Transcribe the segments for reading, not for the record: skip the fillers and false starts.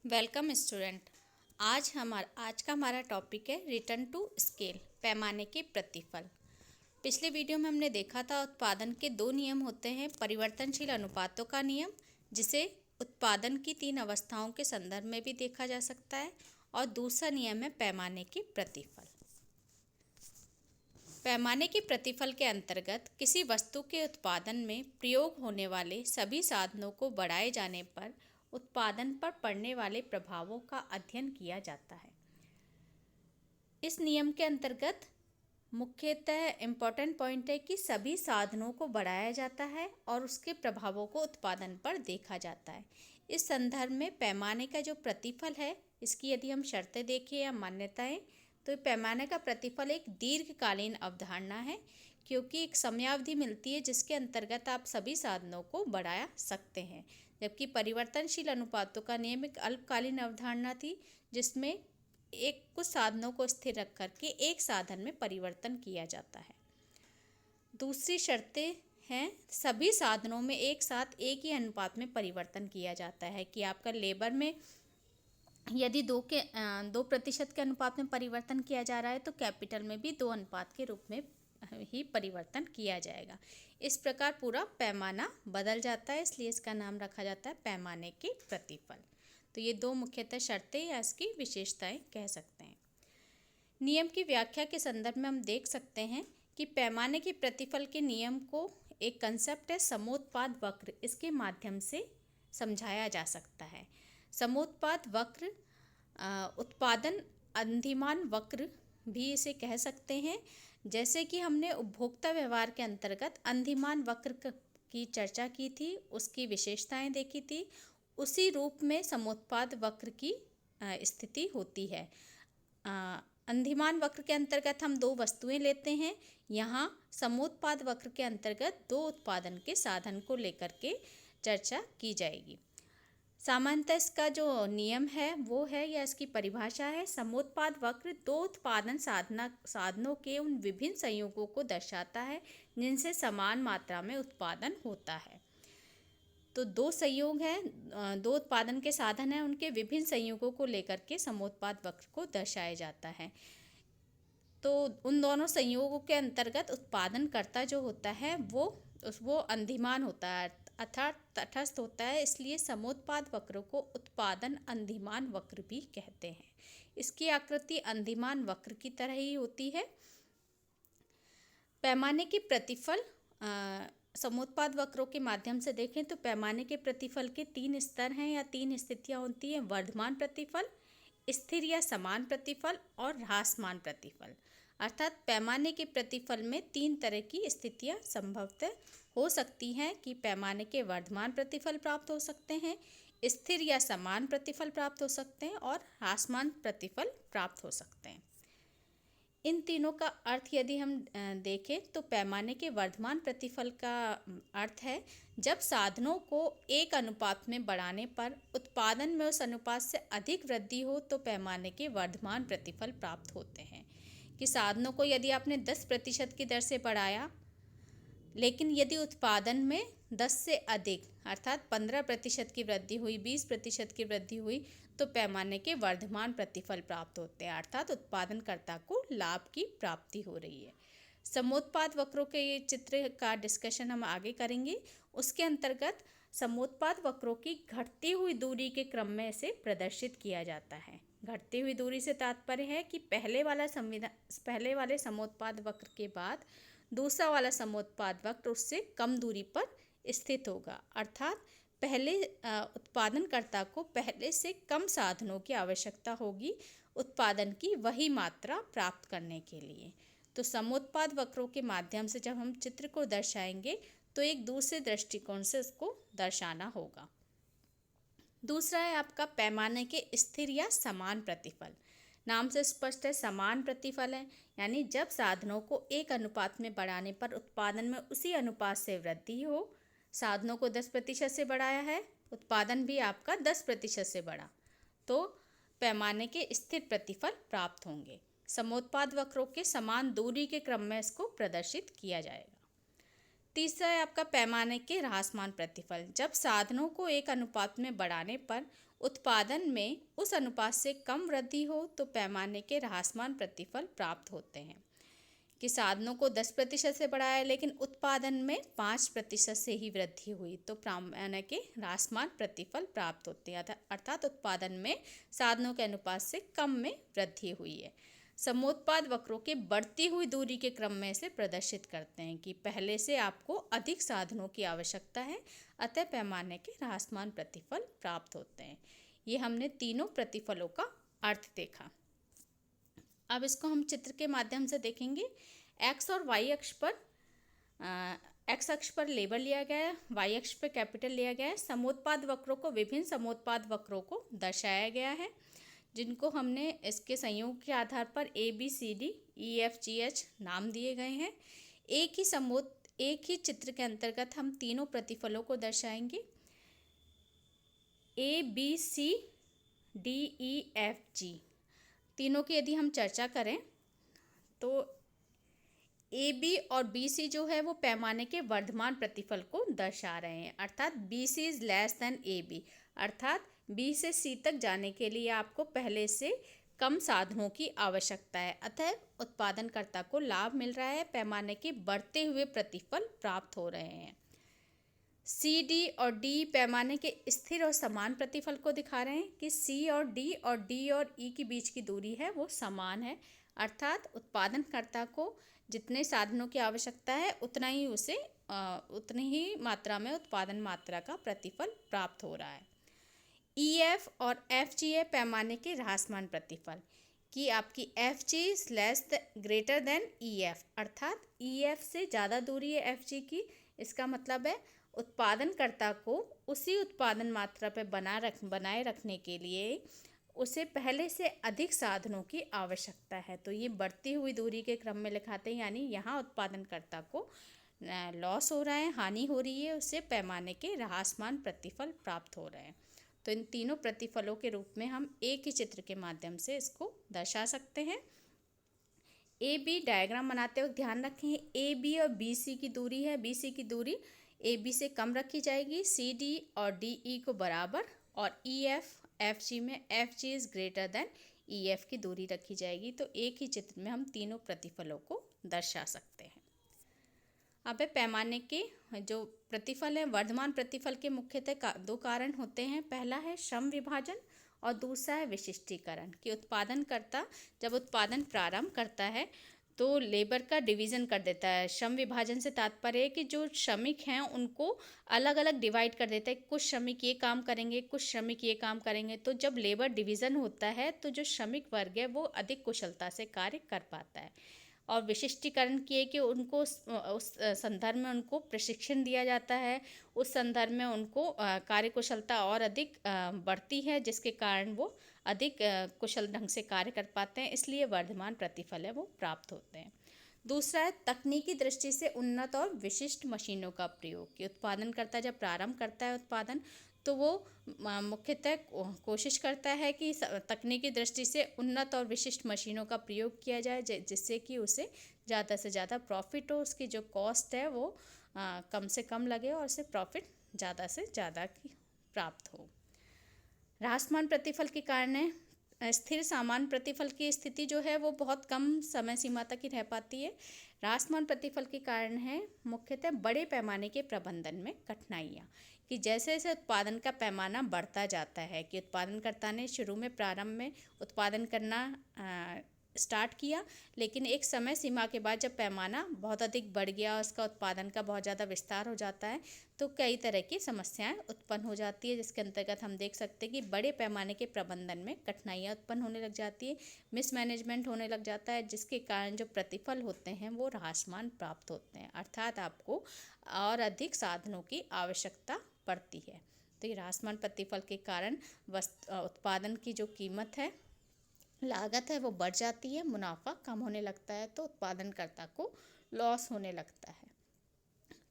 Welcome student. आज का हमारा टॉपिक है रिटर्न टू स्केल, पैमाने के प्रतिफल। पिछले वीडियो में हमने देखा था उत्पादन के दो नियम होते हैं। परिवर्तनशील अनुपातों का नियम, जिसे उत्पादन की तीन अवस्थाओं के संदर्भ में भी देखा जा सकता है, और दूसरा नियम है पैमाने के प्रतिफल। पैमाने के प्रतिफल के अंतर्गत किसी वस्तु के उत्पादन में प्रयोग होने वाले सभी साधनों को बढ़ाए जाने पर उत्पादन पर पड़ने वाले प्रभावों का अध्ययन किया जाता है। इस नियम के अंतर्गत मुख्यतः इम्पॉर्टेंट पॉइंट है कि सभी साधनों को बढ़ाया जाता है और उसके प्रभावों को उत्पादन पर देखा जाता है। इस संदर्भ में पैमाने का जो प्रतिफल है, इसकी यदि हम शर्तें देखें या मान्यताएं, तो पैमाने का प्रतिफल एक दीर्घकालीन अवधारणा है, क्योंकि एक समयावधि मिलती है जिसके अंतर्गत आप सभी साधनों को बढ़ा सकते हैं। जबकि परिवर्तनशील अनुपातों का नियम एक अल्पकालीन अवधारणा थी, जिसमें एक कुछ साधनों को स्थिर रख करके एक साधन में परिवर्तन किया जाता है। दूसरी शर्तें हैं, सभी साधनों में एक साथ एक ही अनुपात में परिवर्तन किया जाता है। कि आपका लेबर में यदि 2% के अनुपात में परिवर्तन किया जा रहा है, तो कैपिटल में भी 2 अनुपात के रूप में ही परिवर्तन किया जाएगा। इस प्रकार पूरा पैमाना बदल जाता है, इसलिए इसका नाम रखा जाता है पैमाने के प्रतिफल। तो ये दो मुख्यतः शर्तें या इसकी विशेषताएं कह सकते हैं। नियम की व्याख्या के संदर्भ में हम देख सकते हैं कि पैमाने के प्रतिफल के नियम को एक कंसेप्ट है समोत्पाद वक्र, इसके माध्यम से समझाया जा सकता है। समोत्पाद वक्र, उत्पादन अंधिमान वक्र भी इसे कह सकते हैं। जैसे कि हमने उपभोक्ता व्यवहार के अंतर्गत अंधिमान वक्र की चर्चा की थी, उसकी विशेषताएं देखी थी, उसी रूप में समोत्पाद वक्र की स्थिति होती है। अंधिमान वक्र के अंतर्गत हम दो वस्तुएं लेते हैं। यहाँ समोत्पाद वक्र के अंतर्गत दो उत्पादन के साधन को लेकर के चर्चा की जाएगी। सामान्यतः इसका जो नियम है वो है, या इसकी परिभाषा है, समोत्पाद वक्र दो उत्पादन साधनों के उन विभिन्न संयोगों को दर्शाता है जिनसे समान मात्रा में उत्पादन होता है। तो दो संयोग हैं, दो उत्पादन के साधन हैं, उनके विभिन्न संयोगों को लेकर के समोत्पाद वक्र को दर्शाया जाता है। तो उन दोनों संयोगों के अंतर्गत उत्पादनकर्ता जो होता है वो अंधिमान होता है, अर्थात तटस्थ होता है, इसलिए समोत्पाद वक्र को उत्पादन अंधिमान वक्र भी कहते हैं। इसकी आकृति अंधिमान वक्र की तरह ही होती है। पैमाने के प्रतिफल समोत्पाद वक्रों के माध्यम से देखें तो पैमाने के प्रतिफल के 3 स्तर हैं या 3 स्थितियां होती हैं: वर्धमान प्रतिफल, स्थिर या समान प्रतिफल और ह्रासमान प्रतिफल। अर्थात पैमाने के प्रतिफल में 3 तरह की स्थितियां संभवतः हो सकती हैं कि पैमाने के वर्धमान प्रतिफल प्राप्त हो सकते हैं, स्थिर या समान प्रतिफल प्राप्त हो सकते हैं और ह्रासमान प्रतिफल प्राप्त हो सकते हैं। इन तीनों का अर्थ यदि हम देखें तो पैमाने के वर्धमान प्रतिफल का अर्थ है जब साधनों को एक अनुपात में बढ़ाने पर उत्पादन में उस अनुपात से अधिक वृद्धि हो तो पैमाने के वर्धमान प्रतिफल प्राप्त होते हैं। कि साधनों को यदि आपने 10% की दर से बढ़ाया, लेकिन यदि उत्पादन में 10 से अधिक अर्थात 15% की वृद्धि हुई, 20% की वृद्धि हुई, तो पैमाने के वर्धमान प्रतिफल प्राप्त होते हैं, अर्थात उत्पादनकर्ता को लाभ की प्राप्ति हो रही है। समोत्पाद वक्रों के ये चित्र का डिस्कशन हम आगे करेंगे। उसके अंतर्गत समोत्पाद वक्रों की घटती हुई दूरी के क्रम में इसे प्रदर्शित किया जाता है। घटती हुई दूरी से तात्पर्य है कि पहले वाले समोत्पाद वक्र के बाद दूसरा वाला समोत्पाद वक्र उससे कम दूरी पर स्थित होगा, अर्थात पहले उत्पादनकर्ता को पहले से कम साधनों की आवश्यकता होगी उत्पादन की वही मात्रा प्राप्त करने के लिए। तो समोत्पाद वक्रों के माध्यम से जब हम चित्र को दर्शाएंगे तो एक दूसरे दृष्टिकोण से उसको दर्शाना होगा। दूसरा है आपका पैमाने के स्थिर या समान प्रतिफल। नाम से स्पष्ट है, समान प्रतिफल है, यानी जब साधनों को एक अनुपात में बढ़ाने पर उत्पादन में उसी अनुपात से वृद्धि हो। साधनों को 10% से बढ़ाया है, उत्पादन भी आपका 10% से बढ़ा, तो पैमाने के स्थिर प्रतिफल प्राप्त होंगे। समोत्पाद वक्रों के समान दूरी के क्रम में इसको प्रदर्शित किया जाएगा। तीसरा है आपका पैमाने के ह्रासमान प्रतिफल। जब साधनों को एक अनुपात में बढ़ाने पर उत्पादन में उस अनुपात से कम वृद्धि हो तो पैमाने के ह्रासमान प्रतिफल प्राप्त होते हैं। कि साधनों को 10% से बढ़ाया लेकिन उत्पादन में 5% से ही वृद्धि हुई तो पैमाने के ह्रासमान प्रतिफल प्राप्त होते हैं, अर्थात उत्पादन में साधनों के अनुपात से कम में वृद्धि हुई है। समोत्पाद वक्रों के बढ़ती हुई दूरी के क्रम में से प्रदर्शित करते हैं कि पहले से आपको अधिक साधनों की आवश्यकता है, अतः पैमाने के ह्रासमान प्रतिफल प्राप्त होते हैं। ये हमने तीनों प्रतिफलों का अर्थ देखा। अब इसको हम चित्र के माध्यम से देखेंगे। एक्स और वाई अक्ष पर एक्स अक्ष पर लेबर लिया गया है, वाई अक्ष पर कैपिटल लिया गया है। समोत्पाद वक्रों को विभिन्न समोत्पाद वक्रों को दर्शाया गया है, जिनको हमने इसके संयोग के आधार पर A B C D E F G H नाम दिए गए हैं। एक ही चित्र के अंतर्गत हम तीनों प्रतिफलों को दर्शाएंगे। A B C D E F G तीनों की यदि हम चर्चा करें तो ए बी और बी सी जो है वो पैमाने के वर्धमान प्रतिफल को दर्शा रहे हैं, अर्थात B C is less than A B, अर्थात बी से सी तक जाने के लिए आपको पहले से कम साधनों की आवश्यकता है, अतः उत्पादनकर्ता को लाभ मिल रहा है, पैमाने के बढ़ते हुए प्रतिफल प्राप्त हो रहे हैं। सी डी और डी पैमाने के स्थिर और समान प्रतिफल को दिखा रहे हैं कि सी और डी और ई के बीच की दूरी है वो समान है, अर्थात उत्पादनकर्ता को जितने साधनों की आवश्यकता है उतनी ही मात्रा में उत्पादन मात्रा का प्रतिफल प्राप्त हो रहा है। ई एफ और एफ जी है पैमाने के ह्रासमान प्रतिफल कि आपकी F G is greater than E F, अर्थात ई एफ से ज़्यादा दूरी है एफ जी की। इसका मतलब है उत्पादनकर्ता को उसी उत्पादन मात्रा पर बनाए रखने के लिए उसे पहले से अधिक साधनों की आवश्यकता है। तो ये बढ़ती हुई दूरी के क्रम में लिखाते हैं, यानी यहाँ उत्पादनकर्ता को लॉस हो रहा है, हानि हो रही है, उससे पैमाने के ह्रासमान प्रतिफल प्राप्त हो रहे हैं। तो इन तीनों प्रतिफलों के रूप में हम एक ही चित्र के माध्यम से इसको दर्शा सकते हैं। ए बी डायग्राम बनाते वक्त ध्यान रखें ए बी और बी सी की दूरी है, बी सी की दूरी ए बी से कम रखी जाएगी, सी डी और डी ई को बराबर, और ई एफ एफ जी में F G is greater than E F की दूरी रखी जाएगी। तो एक ही चित्र में हम तीनों प्रतिफलों को दर्शा सकते हैं। अब पैमाने के जो प्रतिफल है, वर्धमान प्रतिफल के मुख्यतः दो कारण होते हैं। पहला है श्रम विभाजन और दूसरा है विशिष्टीकरण। कि उत्पादनकर्ता जब उत्पादन प्रारंभ करता है तो लेबर का डिवीज़न कर देता है। श्रम विभाजन से तात्पर्य है कि जो श्रमिक हैं उनको अलग अलग डिवाइड कर देता है, कुछ श्रमिक ये काम करेंगे, कुछ श्रमिक ये काम करेंगे। तो जब लेबर डिवीज़न होता है तो जो श्रमिक वर्ग है वो अधिक कुशलता से कार्य कर पाता है। और विशिष्टीकरण किए कि उनको उस संदर्भ में उनको प्रशिक्षण दिया जाता है, उस संदर्भ में उनको कार्यकुशलता और अधिक बढ़ती है, जिसके कारण वो अधिक कुशल ढंग से कार्य कर पाते हैं, इसलिए वर्धमान प्रतिफल है वो प्राप्त होते हैं। दूसरा है तकनीकी दृष्टि से उन्नत और विशिष्ट मशीनों का प्रयोग। कि उत्पादनकर्ता जब प्रारंभ करता है उत्पादन तो वो मुख्यतः कोशिश करता है कि तकनीकी दृष्टि से उन्नत और विशिष्ट मशीनों का प्रयोग किया जाए, जिससे कि उसे ज़्यादा से ज़्यादा प्रॉफिट हो, उसकी जो कॉस्ट है वो कम से कम लगे और उसे प्रॉफिट ज़्यादा से ज़्यादा की प्राप्त हो। ह्रासमान प्रतिफल के कारण है स्थिर सामान्य प्रतिफल की स्थिति जो है वो बहुत कम समय सीमा तक ही रह पाती है। ह्रासमान प्रतिफल के कारण है मुख्यतः बड़े पैमाने के प्रबंधन में कठिनाइयाँ। कि जैसे जैसे उत्पादन का पैमाना बढ़ता जाता है, कि उत्पादनकर्ता ने शुरू में प्रारंभ में उत्पादन करना स्टार्ट किया, लेकिन एक समय सीमा के बाद जब पैमाना बहुत अधिक बढ़ गया और उसका उत्पादन का बहुत ज़्यादा विस्तार हो जाता है तो कई तरह की समस्याएं उत्पन्न हो जाती है, जिसके अंतर्गत हम देख सकते हैं कि बड़े पैमाने के प्रबंधन में कठिनाइयाँ उत्पन्न होने लग जाती है, मिसमैनेजमेंट होने लग जाता है, जिसके कारण जो प्रतिफल होते हैं वो ह्रासमान प्राप्त होते हैं, अर्थात आपको और अधिक साधनों की आवश्यकता पड़ती है। तो ये ह्रासमान प्रतिफल के कारण उत्पादन की जो कीमत है, लागत है, वो बढ़ जाती है, मुनाफा कम होने लगता है, तो उत्पादनकर्ता को लॉस होने लगता है।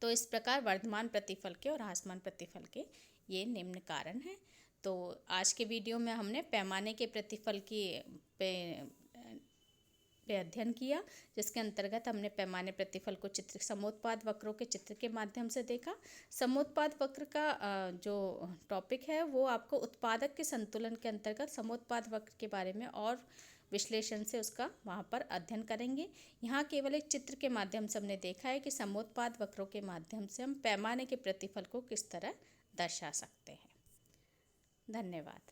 तो इस प्रकार वर्धमान प्रतिफल के और ह्रासमान प्रतिफल के ये निम्न कारण हैं। तो आज के वीडियो में हमने पैमाने के प्रतिफल की पे अध्ययन किया, जिसके अंतर्गत हमने पैमाने प्रतिफल को चित्र समोत्पाद वक्रों के चित्र के माध्यम से देखा। समोत्पाद वक्र का जो टॉपिक है वो आपको उत्पादक के संतुलन के अंतर्गत समोत्पाद वक्र के बारे में और विश्लेषण से उसका वहाँ पर अध्ययन करेंगे। यहाँ केवल एक चित्र के माध्यम से हमने देखा है कि समोत्पाद वक्रों के माध्यम से हम पैमाने के प्रतिफल को किस तरह दर्शा सकते हैं। धन्यवाद।